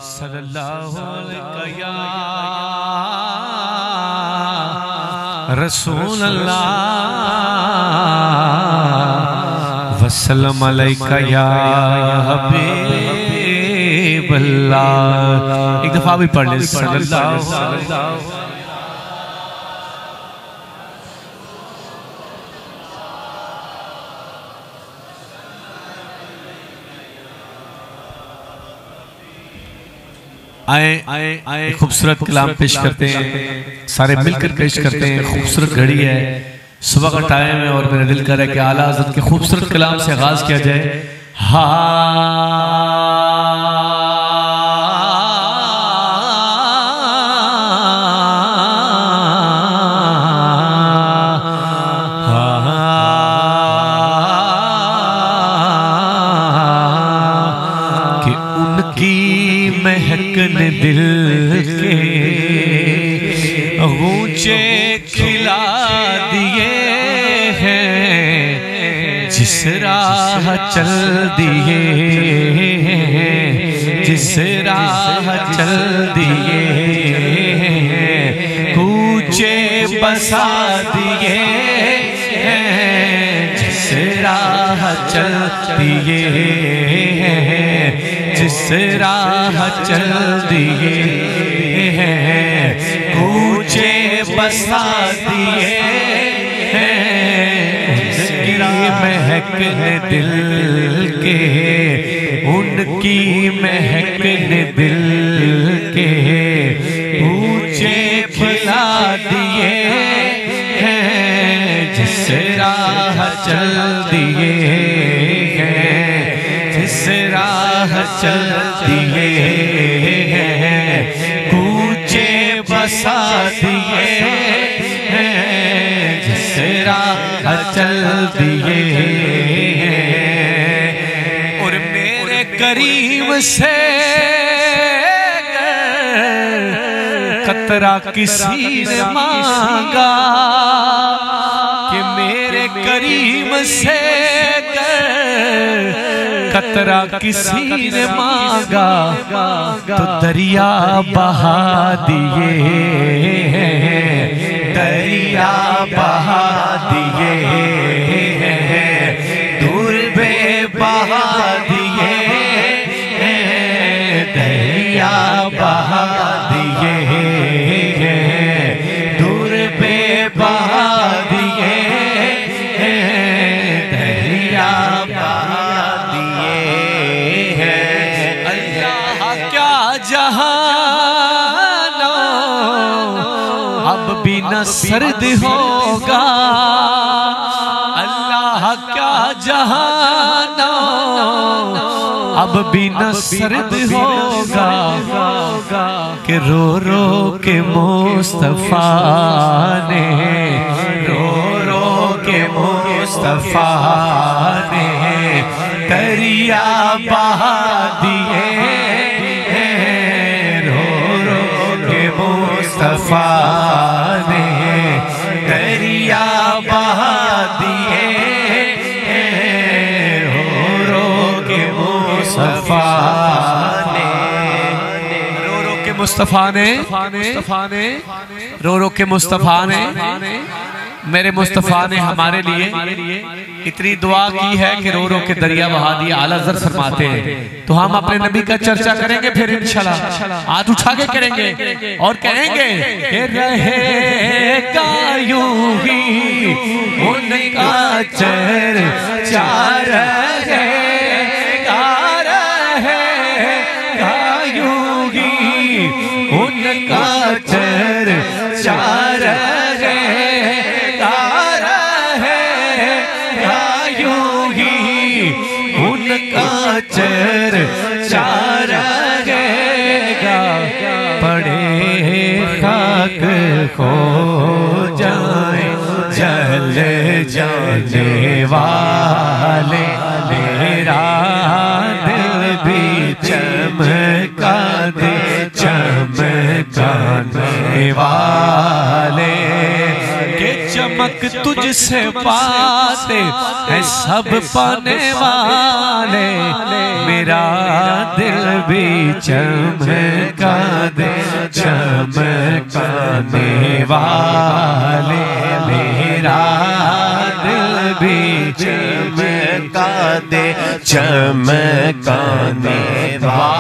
صلی اللہ علیہ یا رسول اللہ وسلم علیکہ یا حبیب اللہ. ایک دفعہ بھی پڑھ لیں صلی اللہ علیہ وسلم. آئیں خوبصورت کلام پیش کرتے ہیں, سارے مل کر پیش کرتے ہیں. خوبصورت گھڑی ہے, صبح کا ٹائم ہے اور میرا دل کر رہا ہے کہ اعلیٰ حضرت کے خوبصورت کلام سے آغاز کیا جائے. کہ ان کی مہک نے دل کے غونچے کھلا دیے ہیں, جس راہ چل دیے ہیں, جس راہ چل دیے ہیں, کوچے بسا دیے ہیں, جس راہ چل دیے ہیں, جس راہ چل دیے ہیں, کوچے بسا دیے ہیں, ان کی مہک نے دل کے, ان کی مہک نے دل کے کوچے کھلا دیے ہیں, جس راہ چل دیے ہیں, جس راہ چل دیے ہیں, کوچے بسا دیے ہیں, جس راہ چل دیے ہیں. اور میرے کریم سے قطرہ کسی نے مانگا, کہ میرے کریم سے قطرہ کسی نے مانگا, تو دریا بہا دیے ہیں, دریا بہا دیے ہیں, دور بے بہا دیے ہیں, دریا بہا دیے ہیں, دور بے بہا دیے ہیں, دریا بہا دیے ہیں. اللہ کیا جہان اب بھی نہ سرد ہوگا, اللہ کیا جہان اب بھی نہ سرد ہوگا, کہ رو رو کے مصطفیٰ نے, رو رو کے مصطفیٰ نے دریا بہا دیے ہیں, رو رو کے مصطفیٰ نے دریا بہا دیے ہیں, رو رو کے مصطفیٰ نے, رو رو کے مصطفیٰ نے, رو رو کے مصطفیٰ نے, میرے مصطفیٰ نے ہمارے لیے اتنی دعا کی ہے کہ رو رو کے دریا بہا دیا. اعلیٰ حضرت فرماتے ہیں تو ہم اپنے نبی کا چرچا کریں گے, پھر انشاءاللہ ہاتھ اٹھا کے کریں گے اور کہیں گے کہ رہے گا یوں ہی ان کا چرچا, رہے گا یوں ہی ان کا چرچا, چرچا رہے گا, پڑے خاک ہو جائیں جل جانے والے, میرا دل بھی چمکا دے چمکانے والے, کہ چمکا چمک تجھ سے پاتے ہیں سب پانے والے، میرا دل بھی چمکا دے چمکانے والے، میرا دل بھی چمکا دے چمکانے والے۔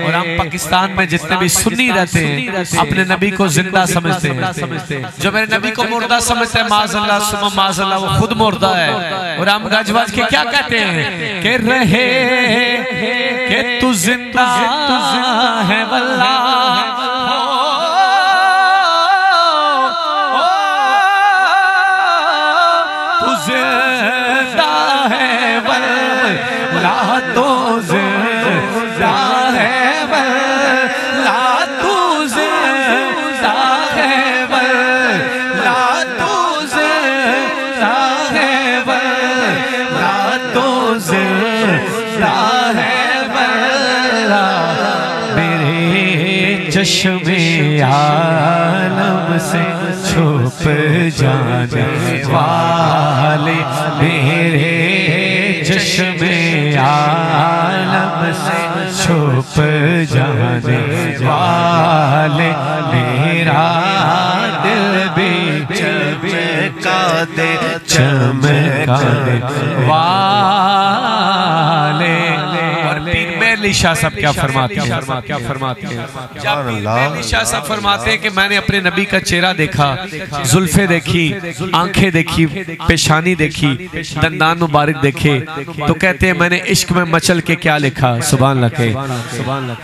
اور ہم پاکستان میں جتنے بھی سنی رہتے ہیں اپنے نبی کو زندہ سمجھتے ہیں، جو میرے نبی کو مردہ سمجھتے ہیں معاذ اللہ ثم معاذ اللہ وہ خود مردہ ہے۔ اور ہم گج بج کے کیا کہتے ہیں کہ رہے کہ تو زندہ ہے واللہ، تو زندہ ہے واللہ، تو زندہ ہے واللہ، تو زندہ ہے واللہ، تو زندہ ہے واللہ، تو زندہ ہے واللہ، میرے چشم عالم سے چھپ جانے والے، میرے چشم عالم سے چھپ جانے والے، میرا دل بھی چمکا دے چمکانے والے۔ اور پیر مہر شاہ صاحب کیا فرماتے ہیں؟ جب پیر مہر شاہ صاحب فرماتے ہیں کہ میں نے اپنے نبی کا چہرہ دیکھا، زلفیں دیکھی، آنکھیں دیکھی، پیشانی دیکھی، دندان مبارک دیکھے، تو کہتے ہیں میں نے عشق میں مچل کے کیا لکھا؟ سبحان اللہ کے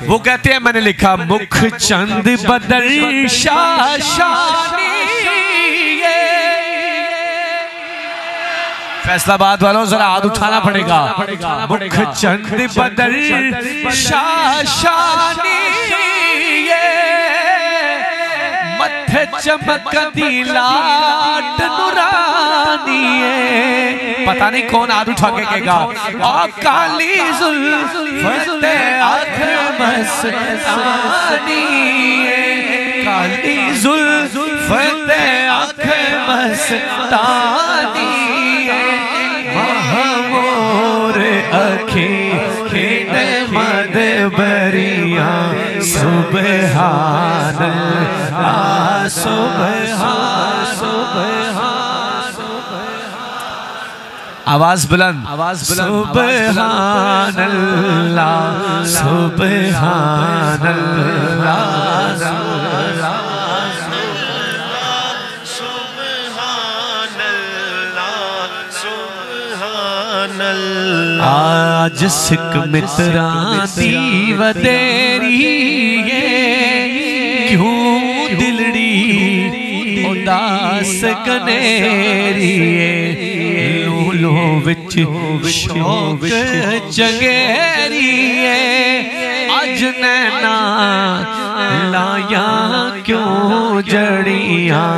وہ کہتے ہیں میں نے لکھا مکھ چند بدر شاشانی، فیصلہ آباد والوں ذرا ہاتھ اٹھانا پڑے گا، مکھ چند بدر شاشانی، متھے چمک دی لاٹ نورانی، پتہ نہیں کون ہاتھ اٹھا کے کہے گا، اور کالی زلفت آنکھ مستانی، کالی زلفت آنکھ مستانی، محمور اکھیں مدبریاں، سبحان اللہ سبحان سبحان، آواز بلند، سبحان اللہ سبحان اللہ، آج سکھ متران دیو دیری کیوں دلڑی اداس کنیری، لولو وچ شوق جگیری، اج نینا لایا کیوں جڑیاں،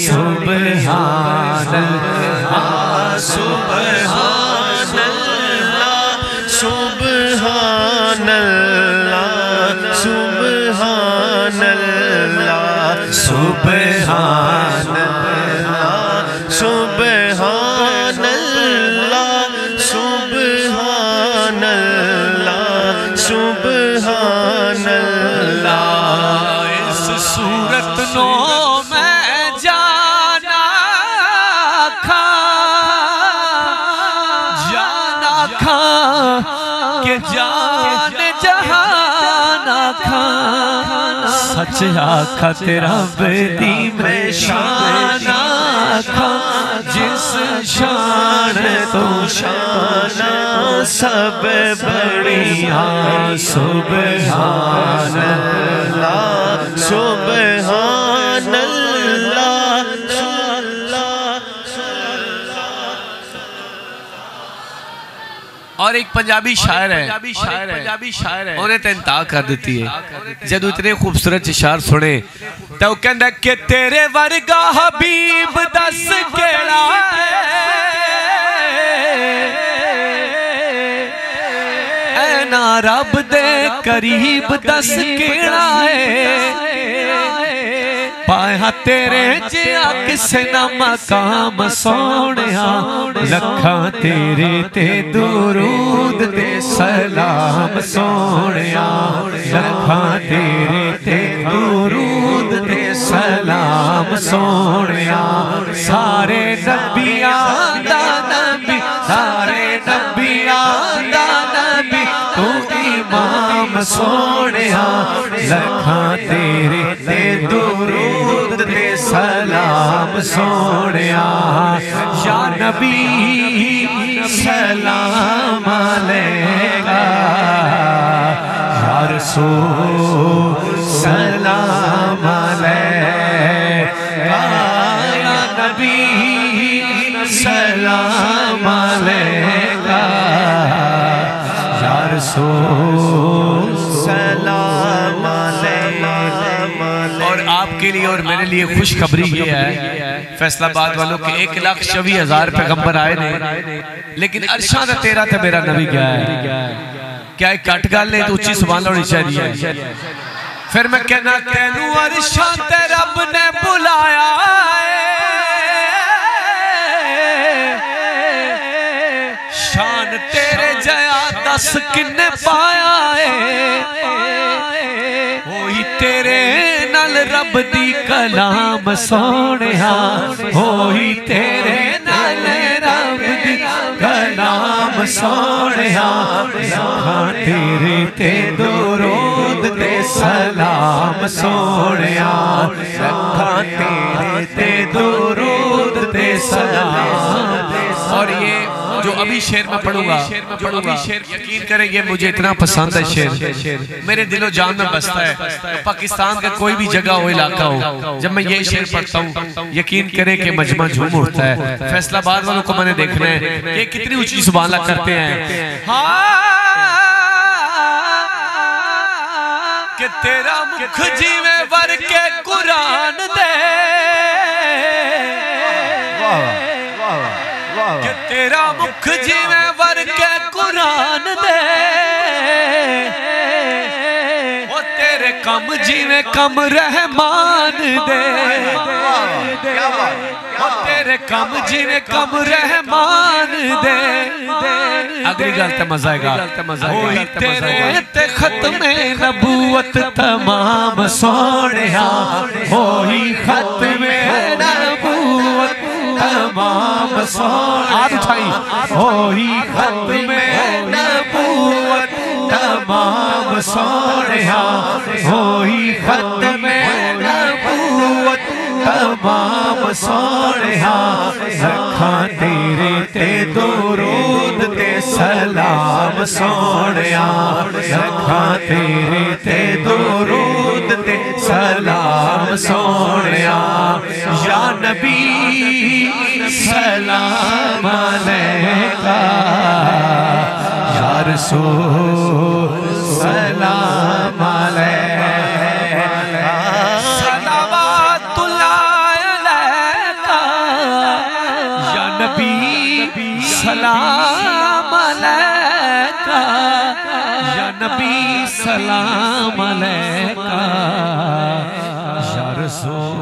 سبحان اللہ سبحان اللہ سبحان اللہ سبحان اللہ سبحان اللہ سبحان اللہ سبحان اللہ سبحان اللہ، اس صورت نو میں جانا کھا کہ جان جہان آکھا، سچ آکھا تیرا بدی میں شان آکھا، جس شان تو شان سب بڑیاں، سبحان اللہ سبحان اللہ۔ اور ایک پنجابی شاعر ہے، انہیں تو انتہا کر دیتی ہے، جدو اتنے خوبصورت اشعار سنے تو کہندا کہ تیرے ورگا حبیب دس کیڑا ہے، اے نا رب دے قریب دس کیڑا ہے پایا تیرے جیا کسے نہ مقام سونیا لکھاں تیرے تے درود تے سلام سونیا لکھاں تیرے تے درود تے سلام سونیا سارے نبیاں دا نبی سارے نبیاں دا نبی تو امام سونیا لکھاں تیرے تے درود تے سلام سونیا یا نبی سلام علیکہ یا رسول سلام علیکہ یا نبی سلام علیکہ یا رسول سلام علیکہ اور آپ کے لیے اور میرے لیے خوشخبری یہ ہے فیصل آباد والوں کے 1,24,000 پیغمبر آئے نے لیکن عرشاں دا تیرا تے میرا نبی کیا ہے کیا ایک کٹ گال لے تو اچھی سبحان اللہ چاہیے پھر میں کہنا کہنوں عرشاں تے رب نے بلایا شان تیرے جیا دس کنے پایا ہے ہوئی تیرے نال رب دی کلام سونیا ہوئی تیرے نال رب دی کلام سونیا لکھاں تیرے تے درود تے سلام سونیا لکھاں تیرے تے درود تے سلام اور یہ جو ابھی شعر میں پڑھوں گا یقین کریں یہ مجھے اتنا پسند ہے شعر میرے دل و جان میں بستا ہے پاکستان کا کوئی بھی جگہ ہو علاقہ ہو جب میں یہ شعر پڑھتا ہوں یقین کریں کہ مجمع جھوم اٹھتا ہے فیصل آباد والوں کو میں نے دیکھنا ہے کہ کتنی اونچی سبحان اللہ کرتے ہیں کہ تیرا مکھ جیویں ور کے قرآن دے کہ تیرا مکھ جیویں ور کے قرآن دے وہ تیرے کم جیویں کم رحمان دے وہ تیرے کم جیویں کم رحمان دے اگلی گالتے مزہ ہے گا ہوئی تیرے تے ختم نبوت تمام سونیا ہوئی ختم نبوت تمام سونیا آدھ اٹھائی ہوئی ختم نبوت تمام سونیا ہوئی ختم نبوت تمام سونیا لکھاں تیرے تے درود تے سلام سونیا لکھاں تیرے تے درود تے سلام سونیا یا نبی سلام علیکہ یا رسول سلام علیکہ صلوات اللہ علیکہ یا نبی سلام علیکہ یا نبی سلام علیکہ یا رسول